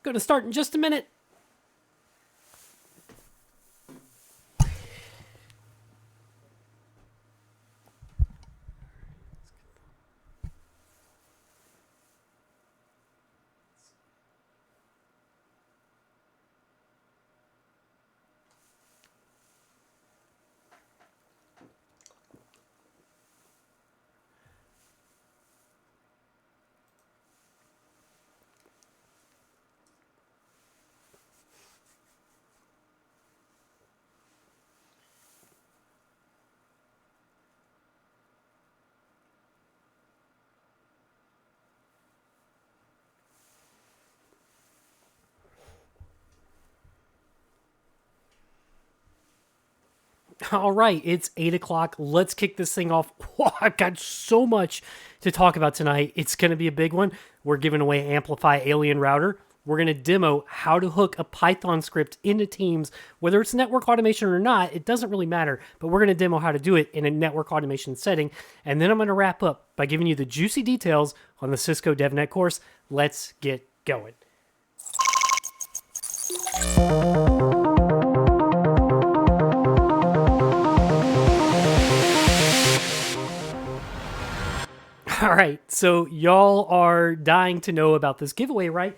Going to start in just a minute. All right, it's 8 o'clock. Let's kick this thing off. Whoa, I've got so much to talk about tonight. It's going to be a big one. We're giving away Amplify Alien Router. We're going to demo how to hook a Python script into Teams, whether it's network automation or not. It doesn't really matter, but we're going to demo how to do it in a network automation setting. And then I'm going to wrap up by giving you the juicy details on the Cisco DevNet course. Let's get going. All right, so y'all are dying to know about this giveaway, right?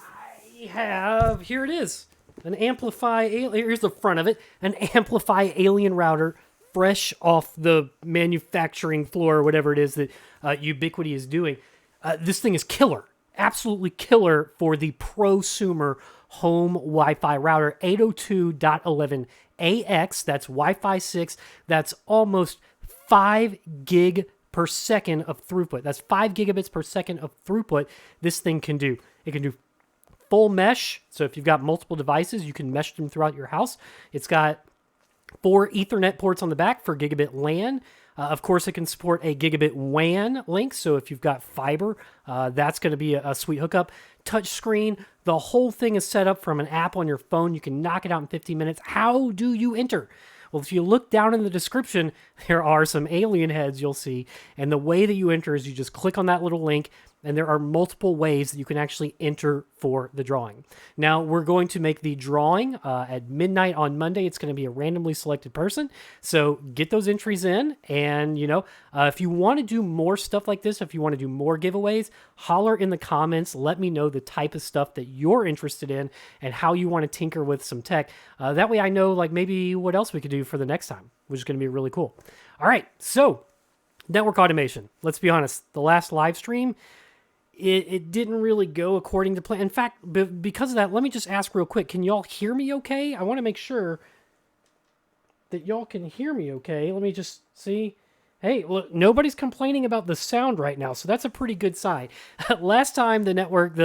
I have, here it is, an Amplify, here's the front of it, an Amplify Alien Router, fresh off the manufacturing floor, or whatever it is that Ubiquiti is doing. This thing is killer, absolutely killer for the prosumer home Wi-Fi router, 802.11ax, that's Wi-Fi 6, that's almost 5 gig per second of throughput. That's 5 gigabits per second of throughput this thing can do. It can do full mesh. So if you've got multiple devices, you can mesh them throughout your house. It's got 4 Ethernet ports on the back for gigabit LAN. Of course, it can support a gigabit WAN link. So if you've got fiber, that's going to be a sweet hookup. Touch screen. The whole thing is set up from an app on your phone. You can knock it out in 15 minutes. How do you enter? Well, if you look down in the description, there are some alien heads you'll see. And the way that you enter is you just click on that little link, and there are multiple ways that you can actually enter for the drawing. Now, we're going to make the drawing at midnight on Monday. It's going to be a randomly selected person. So get those entries in. And, if you want to do more stuff like this, if you want to do more giveaways, holler in the comments. Let me know the type of stuff that you're interested in and how you want to tinker with some tech. That way I know maybe what else we could do for the next time, which is going to be really cool. All right, so network automation. Let's be honest. The last live stream, it didn't really go according to plan. In fact, because of that, let me just ask real quick. Can y'all hear me okay? I want to make sure that y'all can hear me okay. Let me just see. Hey, look, nobody's complaining about the sound right now, so that's a pretty good sign. Last time the network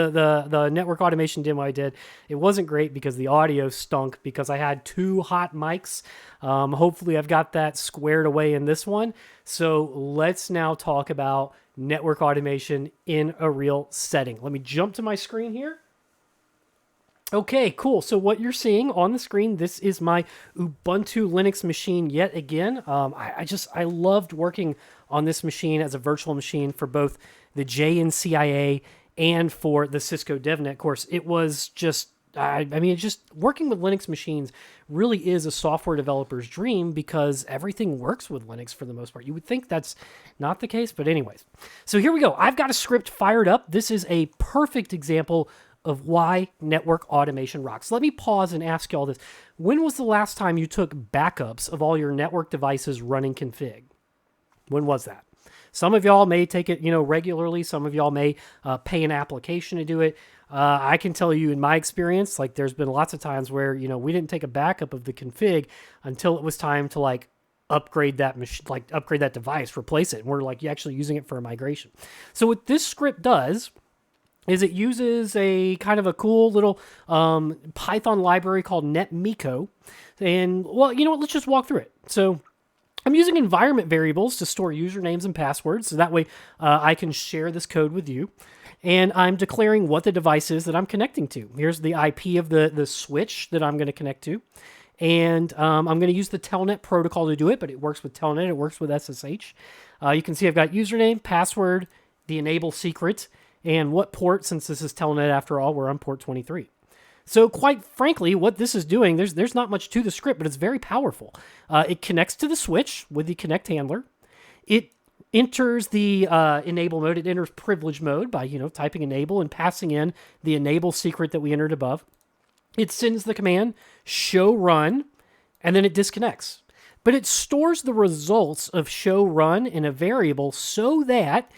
automation demo I did, it wasn't great because the audio stunk because I had 2 hot mics. Hopefully I've got that squared away in this one. So let's now talk about network automation in a real setting. Let me jump to my screen here. Okay, cool. So what you're seeing on the screen, this is my Ubuntu Linux machine yet again. I loved working on this machine as a virtual machine for both the JNCIA and for the Cisco DevNet course. It was just, just working with Linux machines really is a software developer's dream because everything works with Linux for the most part. You would think that's not the case, but anyways. So here we go. I've got a script fired up. This is a perfect example of why network automation rocks. Let me pause and ask y'all this. When was the last time you took backups of all your network devices running config? When was that? Some of y'all may take it, regularly. Some of y'all may pay an application to do it. I can tell you in my experience, there's been lots of times where, we didn't take a backup of the config until it was time to upgrade that machine, upgrade that device, replace it. And we're actually using it for a migration. So what this script does is it uses a kind of a cool little Python library called netmiko. And, let's just walk through it. So I'm using environment variables to store usernames and passwords, so that way I can share this code with you. And I'm declaring what the device is that I'm connecting to. Here's the IP of the switch that I'm going to connect to. And I'm going to use the Telnet protocol to do it, but it works with Telnet, it works with SSH. You can see I've got username, password, the enable secret, and what port, since this is telnet after all, we're on port 23. So quite frankly, what this is doing, there's not much to the script, but it's very powerful. It connects to the switch with the connect handler. It enters the enable mode. It enters privilege mode by, typing enable and passing in the enable secret that we entered above. It sends the command show run, and then it disconnects. But it stores the results of show run in a variable so that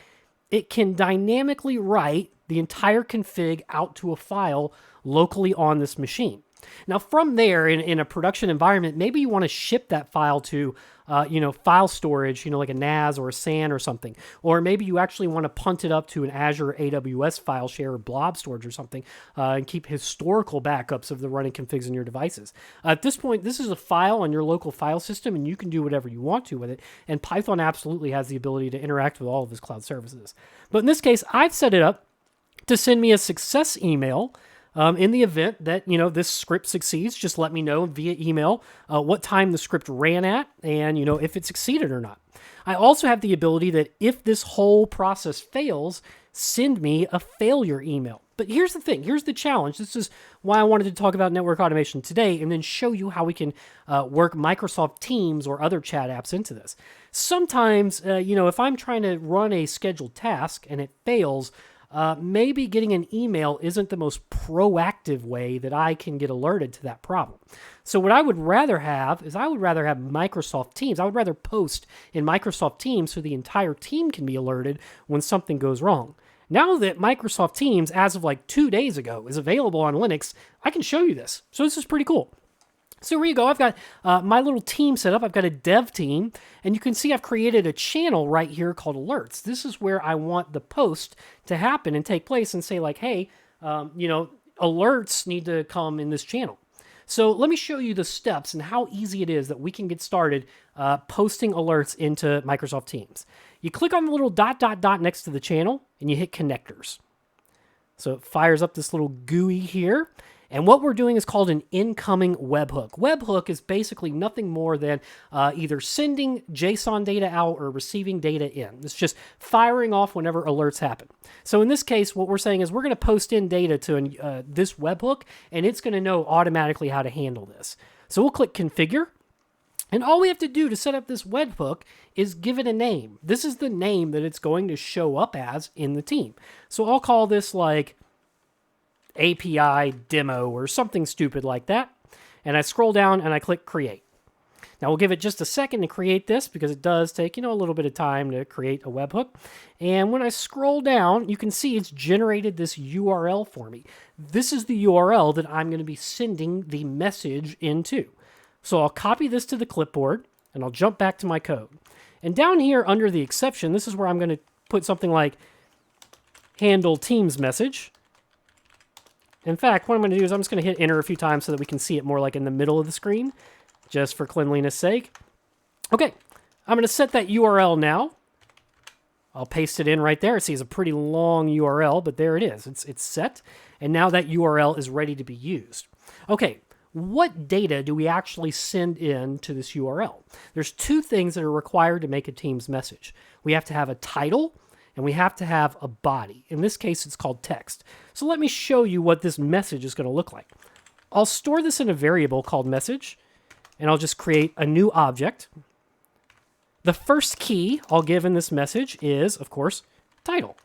it can dynamically write the entire config out to a file locally on this machine. Now, from there, in a production environment, maybe you want to ship that file to, file storage, like a NAS or a SAN or something. Or maybe you actually want to punt it up to an Azure AWS file share or blob storage or something and keep historical backups of the running configs in your devices. At this point, this is a file on your local file system, and you can do whatever you want to with it. And Python absolutely has the ability to interact with all of its cloud services. But in this case, I've set it up to send me a success email. In the event that, this script succeeds, just let me know via email what time the script ran at and, if it succeeded or not. I also have the ability that if this whole process fails, send me a failure email. But here's the thing. Here's the challenge. This is why I wanted to talk about network automation today and then show you how we can work Microsoft Teams or other chat apps into this. Sometimes, if I'm trying to run a scheduled task and it fails, maybe getting an email isn't the most proactive way that I can get alerted to that problem. So what I would rather have is Microsoft Teams. I would rather post in Microsoft Teams so the entire team can be alerted when something goes wrong. Now that Microsoft Teams, as of like 2 days ago, is available on Linux, I can show you this. So this is pretty cool. So here you go. I've got my little team set up. I've got a dev team, and you can see I've created a channel right here called alerts. This is where I want the post to happen and take place and say like, hey, alerts need to come in this channel. So let me show you the steps and how easy it is that we can get started posting alerts into Microsoft Teams. You click on the little ... next to the channel, and you hit connectors. So it fires up this little GUI here. And what we're doing is called an incoming webhook. Webhook is basically nothing more than either sending JSON data out or receiving data in. It's just firing off whenever alerts happen. So in this case, what we're saying is we're going to post in data to this webhook, and it's going to know automatically how to handle this. So we'll click Configure. And all we have to do to set up this webhook is give it a name. This is the name that it's going to show up as in the team. So I'll call this like API demo or something stupid like that. And I scroll down and I click create. Now we'll give it just a second to create this because it does take, a little bit of time to create a webhook. And when I scroll down, you can see it's generated this URL for me. This is the URL that I'm going to be sending the message into. So I'll copy this to the clipboard and I'll jump back to my code. And down here under the exception, this is where I'm going to put something like handle Teams message. In fact, what I'm going to do is I'm just going to hit enter a few times so that we can see it more like in the middle of the screen, just for cleanliness sake. Okay, I'm going to set that URL now. I'll paste it in right there. See, it's a pretty long URL, but there it is. It's set, and now that URL is ready to be used. Okay, what data do we actually send in to this URL? There's two things that are required to make a Teams message. We have to have a title, and we have to have a body. In this case, it's called text. So let me show you what this message is going to look like. I'll store this in a variable called message, and I'll just create a new object. The first key I'll give in this message is, of course, title.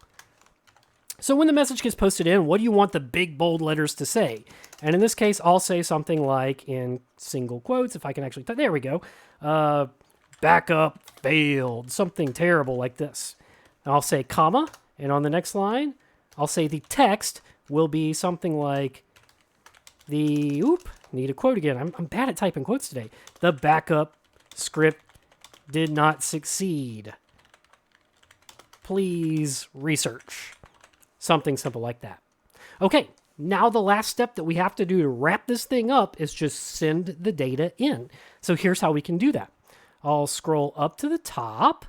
So when the message gets posted in, what do you want the big bold letters to say? And in this case, I'll say something like in single quotes, if I can actually, there we go. Backup failed, something terrible like this. I'll say comma, and on the next line, I'll say the text will be something like need a quote again. I'm bad at typing quotes today. The backup script did not succeed. Please research. Something simple like that. Okay, now the last step that we have to do to wrap this thing up is just send the data in. So here's how we can do that. I'll scroll up to the top,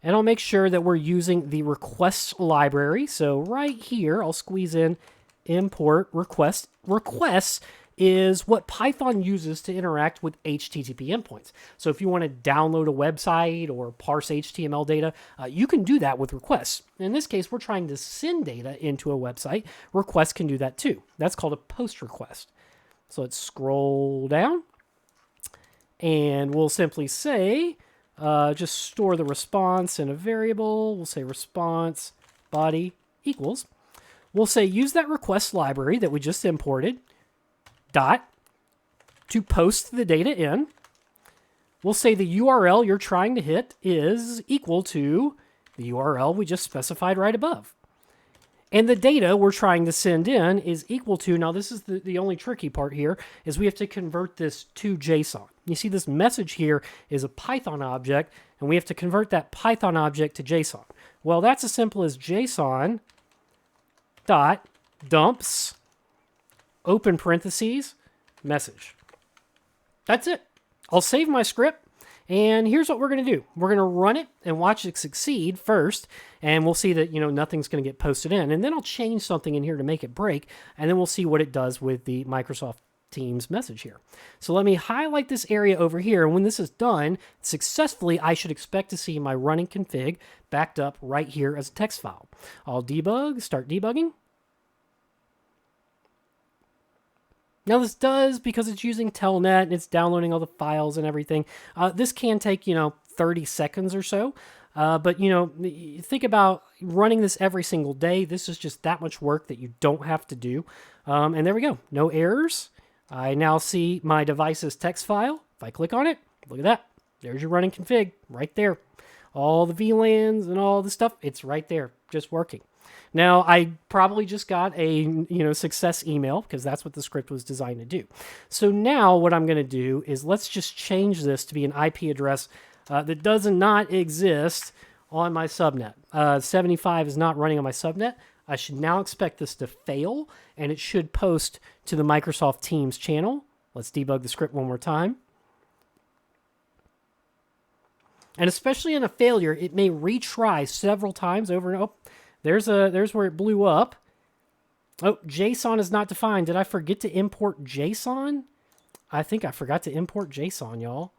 and I'll make sure that we're using the requests library. So right here, I'll squeeze in import request. Requests is what Python uses to interact with HTTP endpoints. So if you want to download a website or parse HTML data, you can do that with requests. In this case, we're trying to send data into a website. Requests can do that too. That's called a post request. So let's scroll down, and we'll simply say, just store the response in a variable. We'll say response body equals. We'll say use that request library that we just imported, dot, to post the data in. We'll say the URL you're trying to hit is equal to the URL we just specified right above. And the data we're trying to send in is equal to, now this is the only tricky part here, is we have to convert this to JSON. You see this message here is a Python object, and we have to convert that Python object to JSON. Well, that's as simple as JSON dot dumps, open parentheses, message. That's it. I'll save my script, and here's what we're going to do. We're going to run it and watch it succeed first, and we'll see that, nothing's going to get posted in. And then I'll change something in here to make it break, and then we'll see what it does with the Microsoft Teams message here. So let me highlight this area over here, and when this is done successfully, I should expect to see my running config backed up right here as a text file. I'll debug, start debugging. Now this does, because it's using Telnet and it's downloading all the files and everything, this can take, 30 seconds or so. But, think about running this every single day. This is just that much work that you don't have to do. And there we go. No errors. I now see my device's text file. If I click on it, look at that. There's your running config right there. All the VLANs and all the stuff, it's right there, just working. Now, I probably just got a success email, because that's what the script was designed to do. So now what I'm going to do is let's just change this to be an IP address that does not exist on my subnet. 75 is not running on my subnet. I should now expect this to fail, and it should post to the Microsoft Teams channel. Let's debug the script one more time. And especially in a failure, it may retry several times over and over. There's where it blew up. Oh, JSON is not defined. Did I forget to import JSON? I think I forgot to import JSON, y'all.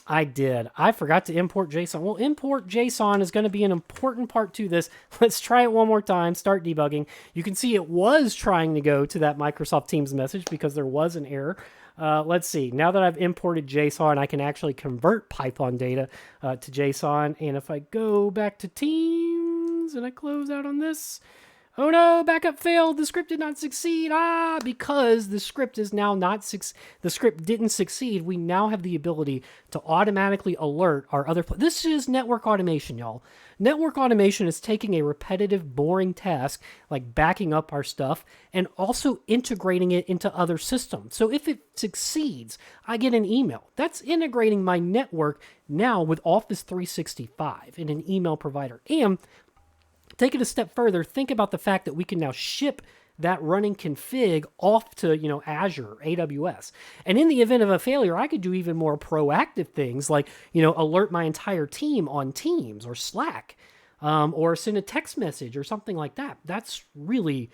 I did. I forgot to import JSON. Well, import JSON is going to be an important part to this. Let's try it one more time. Start debugging. You can see it was trying to go to that Microsoft Teams message because there was an error. Let's see. Now that I've imported JSON, I can actually convert Python data to JSON. And if I go back to Teams and I close out on this, oh no, backup failed. The script did not succeed. Because the script is now the script didn't succeed. We now have the ability to automatically alert our other. This is network automation, y'all. Network automation is taking a repetitive, boring task like backing up our stuff and also integrating it into other systems. So if it succeeds, I get an email. That's integrating my network now with Office 365 in an email provider. And take it a step further, think about the fact that we can now ship that running config off to, Azure or AWS. And in the event of a failure, I could do even more proactive things like, alert my entire team on Teams or Slack, or send a text message or something like that. That's really,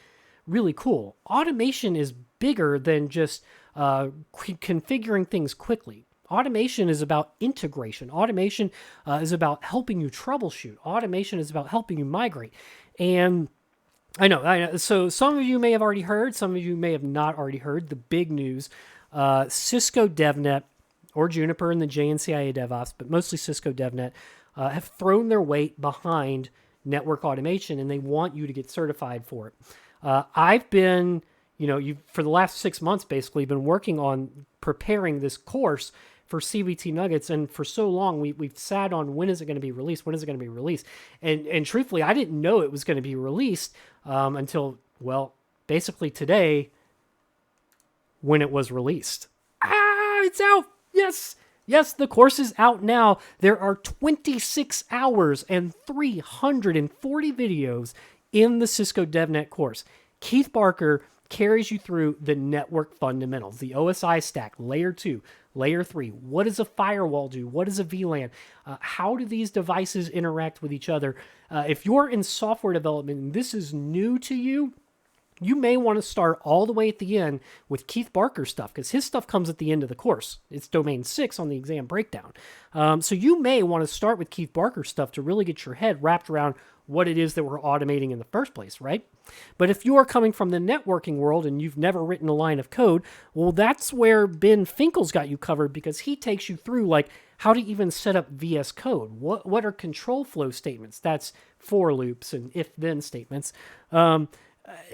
really cool. Automation is bigger than just configuring things quickly. Automation is about integration. Automation is about helping you troubleshoot. Automation is about helping you migrate. And I know. So some of you may have already heard, some of you may have not already heard the big news. Cisco DevNet, or Juniper and the JNCIA DevOps, but mostly Cisco DevNet, have thrown their weight behind network automation, and they want you to get certified for it. I've been, for the last 6 months, basically, been working on preparing this course for CBT Nuggets, and for so long we've sat on when is it going to be released, and truthfully I didn't know it was going to be released until, well, basically today, when it was released. It's out. Yes, the course is out now. There are 26 hours and 340 videos in the Cisco DevNet course. Keith Barker carries you through the network fundamentals, the OSI stack, layer 2, layer 3. What does a firewall do? What is a VLAN? How do these devices interact with each other? If you're in software development and this is new to you, You may want to start all the way at the end with Keith Barker's stuff, because his stuff comes at the end of the course. It's domain 6 on the exam breakdown. So you may want to start with Keith Barker's stuff to really get your head wrapped around what it is that we're automating in the first place, right? But if you are coming from the networking world and you've never written a line of code, well, that's where Ben Finkel's got you covered, because he takes you through like how to even set up VS Code. What are control flow statements? That's for loops and if-then statements.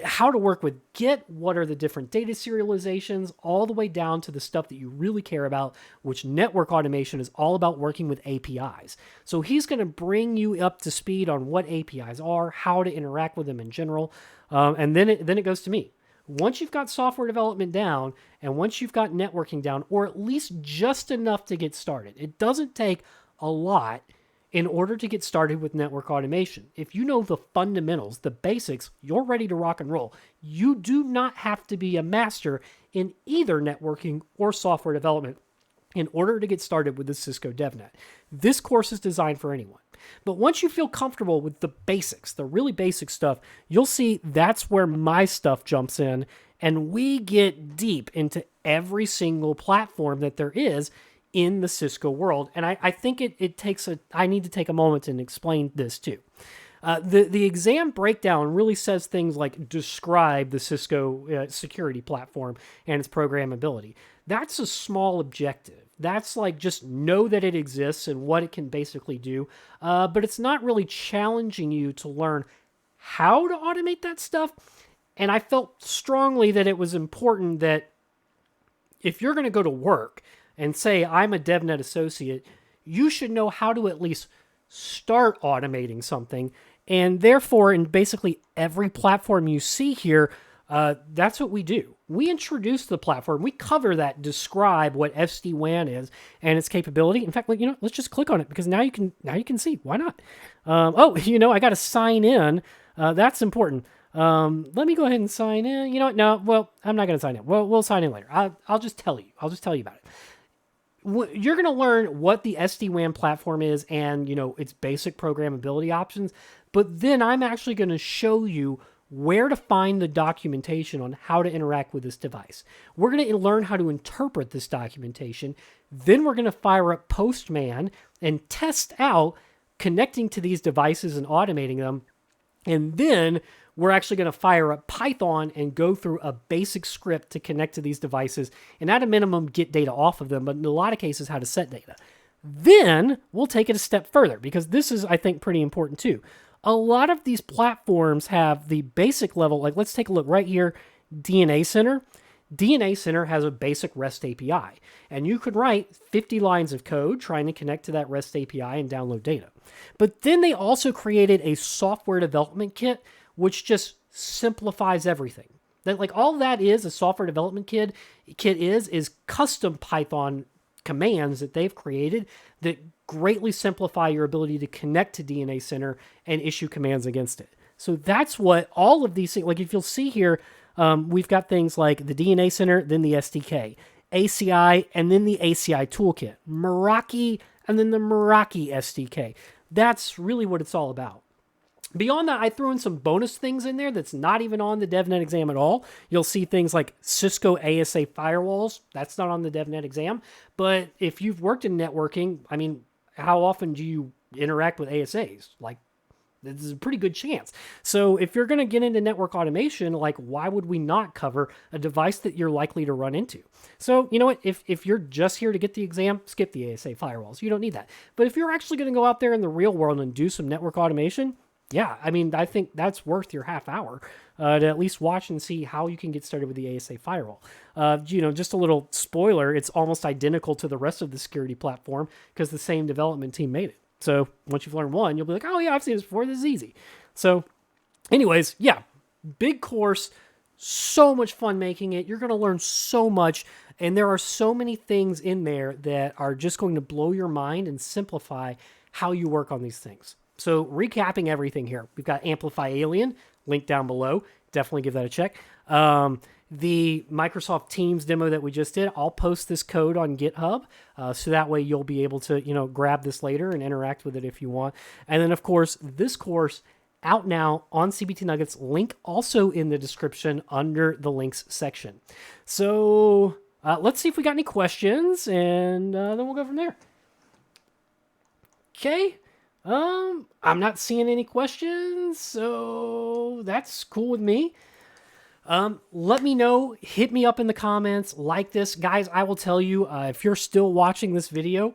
How to work with Git, what are the different data serializations, all the way down to the stuff that you really care about, which network automation is all about working with APIs. So he's going to bring you up to speed on what APIs are, how to interact with them in general, and then it goes to me. Once you've got software development down, and once you've got networking down, or at least just enough to get started, it doesn't take a lot in order to get started with network automation. If you know the fundamentals, the basics, you're ready to rock and roll. You do not have to be a master in either networking or software development in order to get started with the Cisco DevNet. This course is designed for anyone. But once you feel comfortable with the basics, the really basic stuff, you'll see that's where my stuff jumps in, and we get deep into every single platform that there is in the Cisco world. And I think I need to take a moment and explain this too. The exam breakdown really says things like describe the Cisco security platform and its programmability. That's a small objective. That's like just know that it exists and what it can basically do. But it's not really challenging you to learn how to automate that stuff. And I felt strongly that it was important that if you're going to go to work and say, I'm a DevNet associate, you should know how to at least start automating something. And therefore, in basically every platform you see here, that's what we do. We introduce the platform. We cover that, describe what SD-WAN is and its capability. In fact, let's just click on it, because now you can see. Why not? I got to sign in. That's important. Let me go ahead and sign in. You know what? No, well, I'm not going to sign in. Well, we'll sign in later. I'll just tell you. I'll just tell you about it. You're going to learn what the SD-WAN platform is and, its basic programmability options. But then I'm actually going to show you where to find the documentation on how to interact with this device. We're going to learn how to interpret this documentation. Then we're going to fire up Postman and test out connecting to these devices and automating them. And then we're actually going to fire up Python and go through a basic script to connect to these devices and at a minimum get data off of them, but in a lot of cases how to set data. Then we'll take it a step further, because this is, I think, pretty important too. A lot of these platforms have the basic level, like let's take a look right here, DNA Center. DNA Center has a basic REST API, and you could write 50 lines of code trying to connect to that REST API and download data. But then they also created a software development kit, which just simplifies everything. That, like, all that is a software development kit is custom Python commands that they've created that greatly simplify your ability to connect to DNA Center and issue commands against it. So that's what all of these things, like if you'll see here, we've got things like the DNA Center, then the SDK, ACI, and then the ACI toolkit, Meraki, and then the Meraki SDK. That's really what it's all about. Beyond that, I threw in some bonus things in there that's not even on the DevNet exam at all. You'll see things like Cisco ASA firewalls. That's not on the DevNet exam. But if you've worked in networking, I mean, how often do you interact with ASAs? Like, this is a pretty good chance. So if you're going to get into network automation, like, why would we not cover a device that you're likely to run into? So, you know what? If you're just here to get the exam, skip the ASA firewalls. You don't need that. But if you're actually going to go out there in the real world and do some network automation, yeah, I mean, I think that's worth your half hour to at least watch and see how you can get started with the ASA firewall. Just a little spoiler, it's almost identical to the rest of the security platform because the same development team made it. So once you've learned one, you'll be like, oh yeah, I've seen this before, this is easy. So anyways, yeah, big course, so much fun making it. You're going to learn so much, and there are so many things in there that are just going to blow your mind and simplify how you work on these things. So recapping everything here, we've got Amplify Alien, link down below. Definitely give that a check. The Microsoft Teams demo that we just did, I'll post this code on GitHub, so that way you'll be able to, grab this later and interact with it if you want. And then, of course, this course out now on CBT Nuggets. Link also in the description under the links section. So let's see if we got any questions, and then we'll go from there. Okay. I'm not seeing any questions, so that's cool with me. Let me know, hit me up in the comments, like this. Guys, I will tell you, if you're still watching this video,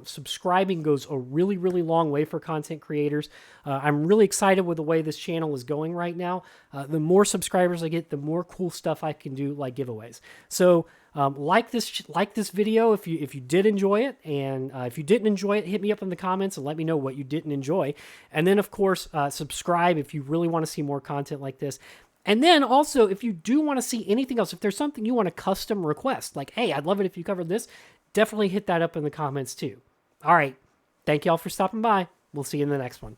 subscribing goes a really, really long way for content creators. I'm really excited with the way this channel is going right now. The more subscribers I get, the more cool stuff I can do, like giveaways. So, like this video if you did enjoy it, and if you didn't enjoy it, hit me up in the comments and let me know what you didn't enjoy. And then, of course, subscribe if you really want to see more content like this. And then also, if you do want to see anything else, if there's something you want to custom request, like, hey, I'd love it if you covered this, definitely hit that up in the comments too. All right. Thank y'all for stopping by. We'll see you in the next one.